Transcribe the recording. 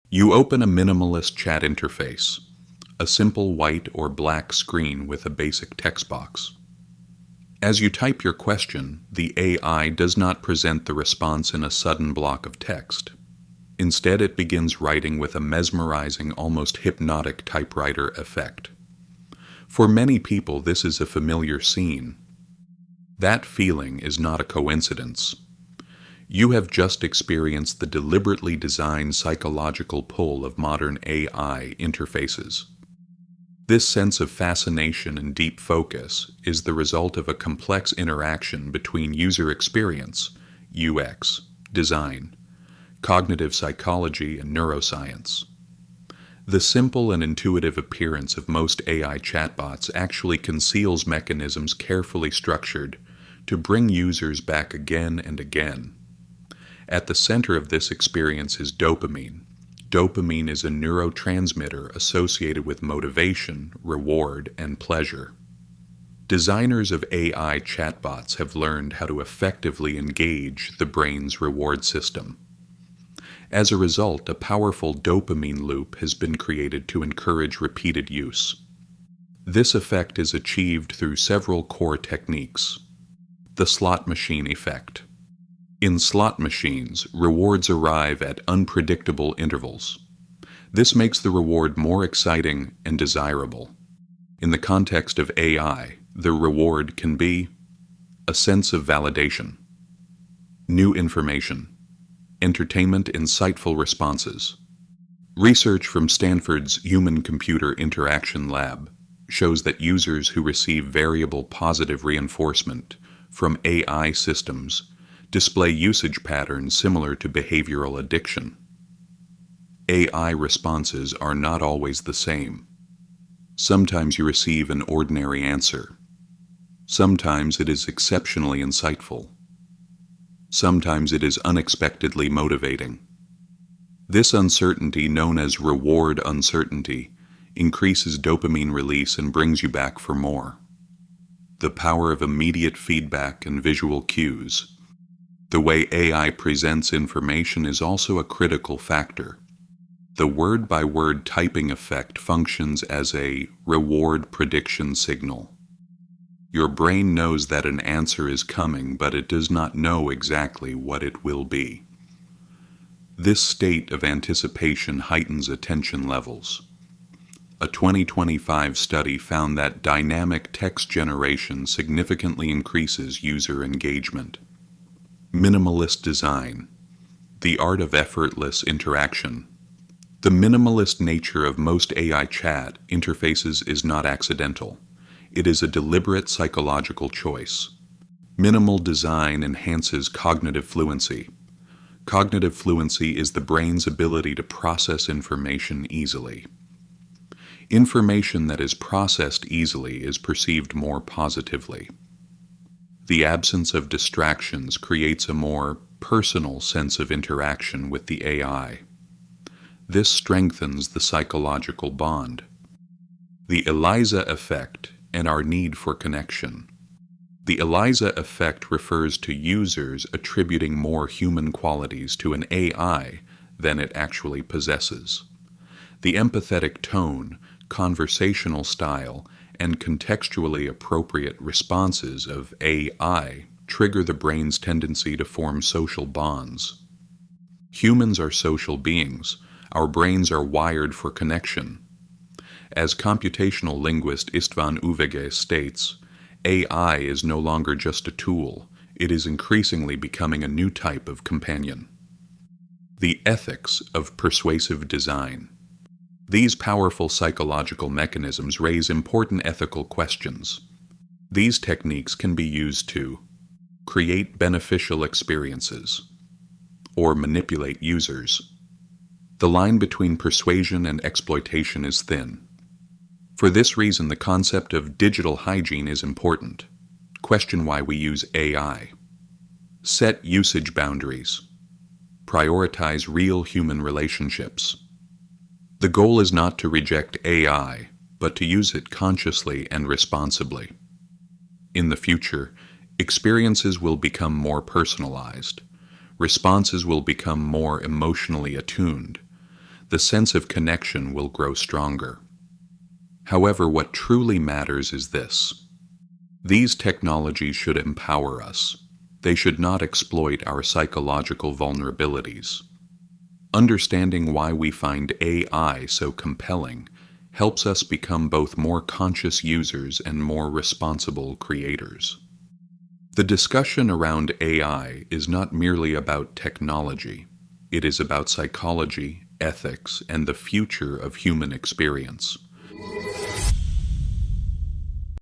You open a minimalist chat interface, a simple white or black screen with a basic text box. As you type your question, the AI does not present the response in a sudden block of text. Instead, it begins writing with a mesmerizing, almost hypnotic typewriter effect. For many people, this is a familiar scene. That feeling is not a coincidence. You have just experienced the deliberately designed psychological pull of modern AI interfaces. This sense of fascination and deep focus is the result of a complex interaction between user experience, UX, design, cognitive psychology, and neuroscience. The simple and intuitive appearance of most AI chatbots actually conceals mechanisms carefully structured to bring users back again and again. At the center of this experience is dopamine. Dopamine is a neurotransmitter associated with motivation, reward, and pleasure. Designers of AI chatbots have learned how to effectively engage the brain's reward system. As a result, a powerful dopamine loop has been created to encourage repeated use. This effect is achieved through several core techniques. The slot machine effect. In slot machines, rewards arrive at unpredictable intervals. This makes the reward more exciting and desirable. In the context of AI, the reward can be a sense of validation, new information, entertainment, insightful responses. Research from Stanford's Human-Computer Interaction Lab shows that users who receive variable positive reinforcement from AI systems display usage patterns similar to behavioral addiction. AI responses are not always the same. Sometimes you receive an ordinary answer. Sometimes it is exceptionally insightful. Sometimes it is unexpectedly motivating. This uncertainty, known as reward uncertainty, increases dopamine release and brings you back for more. The power of immediate feedback and visual cues. The way AI presents information is also a critical factor. The word-by-word typing effect functions as a reward prediction signal. Your brain knows that an answer is coming, but it does not know exactly what it will be. This state of anticipation heightens attention levels. A 2025 study found that dynamic text generation significantly increases user engagement. Minimalist design, the art of effortless interaction. The minimalist nature of most AI chat interfaces is not accidental. It is a deliberate psychological choice. Minimal design enhances cognitive fluency. Cognitive fluency is the brain's ability to process information easily. Information that is processed easily is perceived more positively. The absence of distractions creates a more personal sense of interaction with the AI. This strengthens the psychological bond. The ELIZA effect and our need for connection. The ELIZA effect refers to users attributing more human qualities to an AI than it actually possesses. The empathetic tone, conversational style, and contextually appropriate responses of AI trigger the brain's tendency to form social bonds. Humans are social beings. Our brains are wired for connection. As computational linguist Istvan Uvege states, AI is no longer just a tool, it is increasingly becoming a new type of companion. The ethics of persuasive design. These powerful psychological mechanisms raise important ethical questions. These techniques can be used to create beneficial experiences or manipulate users. The line between persuasion and exploitation is thin. For this reason, the concept of digital hygiene is important. Question why we use AI. Set usage boundaries. Prioritize real human relationships. The goal is not to reject AI, but to use it consciously and responsibly. In the future, experiences will become more personalized. Responses will become more emotionally attuned. the sense of connection will grow stronger. However, what truly matters is this. These technologies should empower us. They should not exploit our psychological vulnerabilities. Understanding why we find AI so compelling helps us become both more conscious users and more responsible creators. The discussion around AI is not merely about technology. It is about psychology, ethics, and the future of human experience.